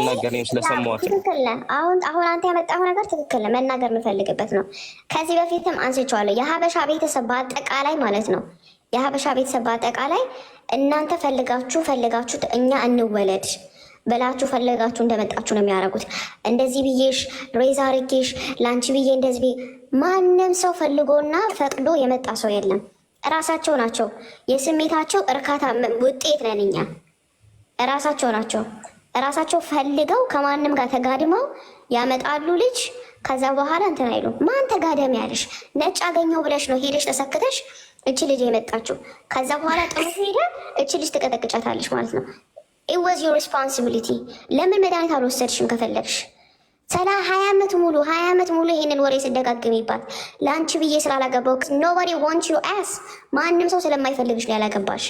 ስትናገረኝ ስለሰማሁት ትክክል ነህ። አሁን አንተ ያመጣው ነገር ትክክል ነህ። መናገር የምፈልግበት ነው። ከዚህ በፊትም አንስቼዋለሁ። የሀበሻ ቤተሰብ በአጠቃላይ ማለት ነው። የሀበሻ ቤተሰብ በአጠቃላይ እናንተ ፈልጋችሁት እኛ እንወለድ በላችሁ ፈልጋችሁ እንደመጣችሁ ነው የሚያደርጉት። እንደዚህ ብዬሽ ሬዛ አርጌሽ ለአንቺ ብዬ እንደዚህ ብዬ ማንም ሰው ፈልጎና ፈቅዶ የመጣ ሰው የለም። እራሳቸው ናቸው የስሜታቸው እርካታ ውጤት ነን እኛ። እራሳቸው ናቸው እራሳቸው ፈልገው ከማንም ጋር ተጋድመው ያመጣሉ ልጅ። ከዛ በኋላ እንትን አይሉ። ማን ተጋደም ያለሽ? ነጭ አገኘው ብለሽ ነው ሄደሽ ተሰክተሽ እቺ ልጅ የመጣችው። ከዛ በኋላ ጥሩ ሄደ እቺ ልጅ ትቀጠቅጫታለሽ ማለት ነው። it was your responsibility። ለምን መድኃኒት አልወሰድሽም? ከፈለግሽ 20 ዓመት ሙሉ ይሄንን ወሬ ስደጋግሚባት ለአንቺ ብዬ ስላላገባው nobody wants you ass። ማንም ሰው ስለማይፈልግሽ ነው ያላገባሽ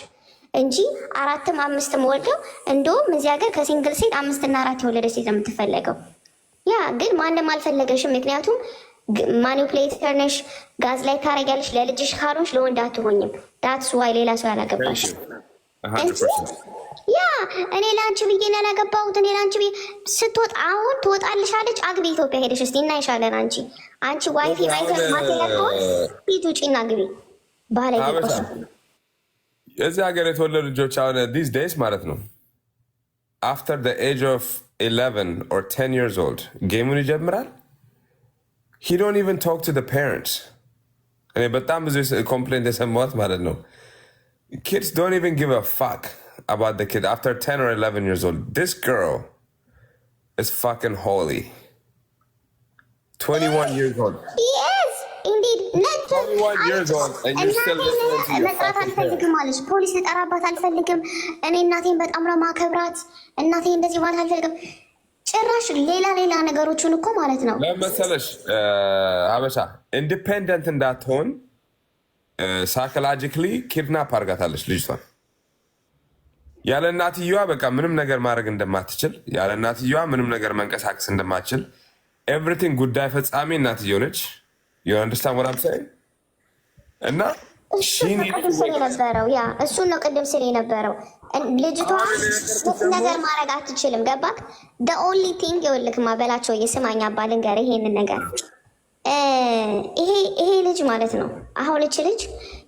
እንጂ 4ም 5ም ወልደው እንደውም እዚህ ሀገር ከሲንግል ሴት 5 እና 4 የወለደች ሴት የምትፈለገው። ያ ግን ማንም አልፈለገሽም። ምክንያቱም ማኒፕሌተር ነሽ፣ ጋዝ ላይ ታረጊያለሽ። ለልጅሽ ካሮንሽ ለወንድ አትሆኝም። ዳትስ ዋይ ሌላ ሰው ያላገባሽ እንጂ ያ እኔ ላንቺ ብዬ ያላገባሁት እኔ ላንቺ ብዬ ስትወጣ አሁን ትወጣልሻለች። አግቢ ኢትዮጵያ ሄደሽ እስቲ እናይሻለን። አንቺ ዋይፊ አይተር ማተለቆን ሂጂ ውጪና ግቢ ባለ ይቆስ የዚህ ሀገር የተወለዱ ልጆች አሁን these days ማለት ነው after the age of 11 or 10 years old ጌሙን ይጀምራል። he don't even talk to the parents። እኔ በጣም ብዙ ኮምፕሌንት የሰማሁት ማለት ነው kids don't even give a fuck about the kid after 10 or 11 years old. This girl is fucking holy. 21 years old. Yes, indeed. 21 years old and you're still listening to your fucking parents. ፖሊስ ልጠራባት አልፈልግም። እኔ እናቴን በጣም ነው ማከብራት። እናቴ እንደዚህ ማለት አልፈልግም። ጭራሽ ሌላ ነገሮችን እኮ ማለት ነው ለመሰለሽ ሀበሻ ኢንዲፔንደንት እንዳትሆን ሳይኮሎጂካሊ ኪድናፕ አድርጋታለች ልጅቷን። ያለ እናትየዋ በቃ ምንም ነገር ማድረግ እንደማትችል፣ ያለ እናትየዋ ምንም ነገር መንቀሳቀስ እንደማትችል ኤቭሪቲንግ ጉዳይ ፈጻሚ እናትየው ነች። you understand what I'm saying? እና እሱን ነው ቅድም ስል የነበረው ልጅቷ ነገር ማድረግ አትችልም። ገባክ? the only thing ይኸውልህ ማበላቸው የስማኝ አባልን ጋር ይሄንን ነገር ይሄ ልጅ ማለት ነው አሁን እቺ ልጅ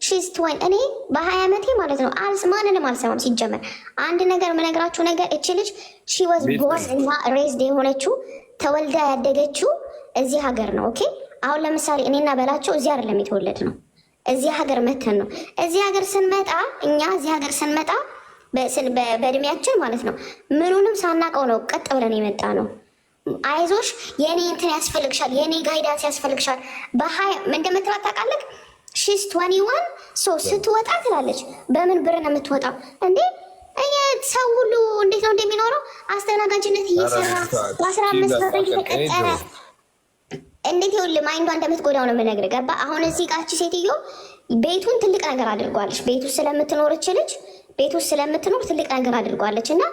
she's 20 እኔ በ20 ዓመቴ ማለት ነው ማንንም አልሰማም። ሲጀመር አንድ ነገር የምነግራችሁ ነገር እቺ ልጅ she was born እና raised የሆነችው ተወልዳ ያደገችው እዚህ ሀገር ነው። ኦኬ አሁን ለምሳሌ እኔና በላቸው እዚህ አይደለም የተወለድ ነው፣ እዚህ ሀገር መተን ነው። እዚህ ሀገር ስንመጣ እኛ እዚህ ሀገር ስንመጣ በእድሜያችን ማለት ነው ምኑንም ሳናቀው ነው ቀጥ ብለን የመጣ ነው። አይዞሽ የኔ እንትን ያስፈልግሻል፣ የኔ ጋይዳንስ ያስፈልግሻል። እንደምትላት ታውቃለህ። ሺስ 21 ሶ ስትወጣ ትላለች። በምን ብር ነው የምትወጣው እንዴ? ሰው ሁሉ እንዴት ነው እንደሚኖረው አስተናጋጅነት እየሰራ 15 ብር እየተቀጠረ እንዴት ይኸውልህ ማይንዷ እንደምትጎዳው ነው የምነግርህ። ገባ? አሁን እዚህ ጋር እቺ ሴትዮ ቤቱን ትልቅ ነገር አድርጓለች። ቤቱ ስለምትኖር እቺ ልጅ ቤቱ ስለምትኖር ትልቅ ነገር አድርጓለች እና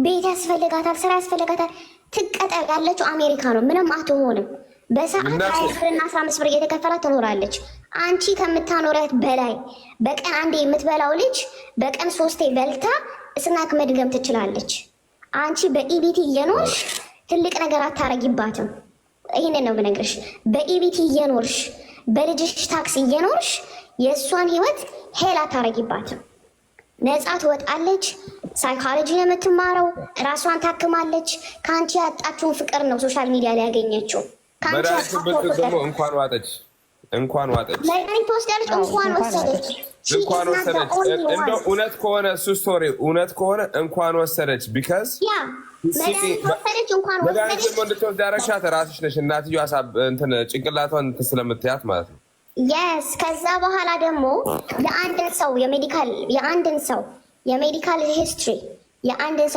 ቤት ያስፈልጋታል፣ ስራ ያስፈልጋታል። ትቀጠር ያለችው አሜሪካ ነው። ምንም አትሆንም። በሰዓት 20 ብርና 15 ብር እየተከፈላት ትኖራለች። አንቺ ከምታኖሪያት በላይ በቀን አንዴ የምትበላው ልጅ በቀን 3 በልታ ስናክ መድገም ትችላለች። አንቺ በኢቢቲ እየኖርሽ ትልቅ ነገር አታረጊባትም። ይሄንን ነው ብነግርሽ። በኢቢቲ እየኖርሽ በልጅሽ ታክሲ እየኖርሽ የእሷን ህይወት ሄል አታረጊባትም። ነፃ ትወጣለች። ሳይኮሎጂ ነው የምትማረው። ራሷን ታክማለች። ከአንቺ ያጣችውን ፍቅር ነው ሶሻል ሚዲያ ላይ ያገኘችው። እንኳን ዋጠች መድኃኒት ትወስዳለች። እንኳን ወሰደች። እንደው እውነት ከሆነ እሱ ስቶሪ እውነት ከሆነ እንኳን ወሰደች። ቢካዝ መድኃኒት ወሰደች እንኳን ወሰደች። እንድትወስድ ያደረግሻት ራስሽ ነሽ። እናትዬዋ እንትን ጭንቅላቷን ስለምትያት ማለት ነው። የስ ከዛ በኋላ ደግሞ የአንድን ሰው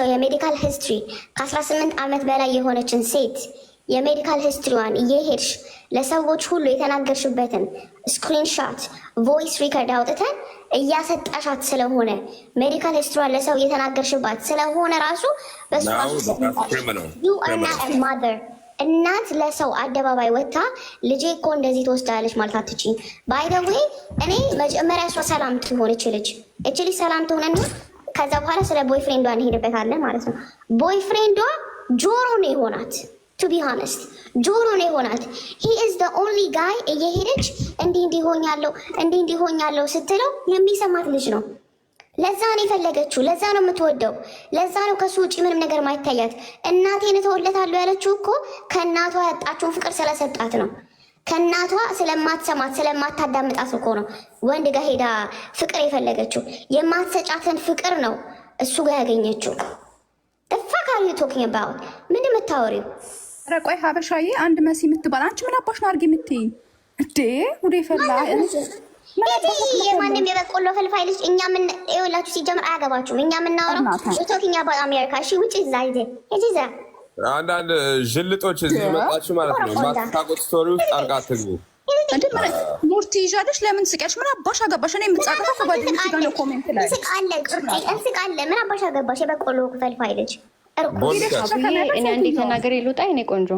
የሜዲካል ሂስትሪ ከ18 ዓመት በላይ የሆነችን ሴት የሜዲካል ሂስትሪዋን እየሄድሽ ለሰዎች ሁሉ የተናገርሽበትን ስክሪንሾት ቮይስ ሪከርድ አውጥተን እያሰጣሻት ስለሆነ ሜዲካል ሂስትሪዋን ለሰው እየተናገርሽባት ስለሆነ ራሱ ማዘር እናት ለሰው አደባባይ ወጥታ ልጄ እኮ እንደዚህ ትወስዳለች ማለት አትችይም። ባይ ዘ ዌይ እኔ መጀመሪያ እሷ ሰላም ትሆን እች ልጅ ሰላም ትሆነና ከዛ በኋላ ስለ ቦይፍሬንዷ እንሄድበታለን ማለት ነው። ቦይፍሬንዷ ጆሮ ነው የሆናት። ቱ ቢ ሆነስት ጆሮ ነው የሆናት። ሂ ኢዝ ዘ ኦንሊ ጋይ እየሄደች እንዲህ ሆኛለሁ ስትለው የሚሰማት ልጅ ነው። ለዛ ነው የፈለገችው፣ ለዛ ነው የምትወደው፣ ለዛ ነው ከሱ ውጪ ምንም ነገር ማይታያት። እናቴን እተውለታለሁ ያለችው እኮ ከእናቷ ያጣችውን ፍቅር ስለሰጣት ነው። ከእናቷ ስለማትሰማት ስለማታዳምጣት እኮ ነው ወንድ ጋር ሄዳ ፍቅር የፈለገችው። የማትሰጫትን ፍቅር ነው እሱ ጋር ያገኘችው። ተፋካሪ ቶኪንግ አባውት ምን የምታወሪው? ኧረ ቆይ ሀበሻዬ፣ አንድ መሲ የምትባል አንቺ ምን አባሽ ነው አድርጊ የምትይኝ እንዴ? ወደ ፈላ የማንም የበቆሎ ፈልፋይ ልጅ እኛ ምን ይኸውላችሁ፣ ሲጀምር አያገባችሁም። እኛ የምናወራው ቶኪንግ አባውት አሜሪካ። እሺ ውጭ ዛይዜ እዚዛ አንዳንድ ዥልጦች እዚህ መጣችሁ ማለት ነው። ማታውቁት ስቶሪ ውስጥ ጣልቃ አትግቡ። ሙርቲ ይዣለሽ ለምን ስቀሽ? ምን አባሽ አገባሽ? እኔ የምጻቀፈው ከጓደኞች ጋር ነው። ኮሜንት ላይ እንስቃለን። ምን አባሽ አገባሽ? የበቆሎ ፈልፋይ ልጅ እኔ አንዴ ተናገር ይሉጣ። እኔ ቆንጆ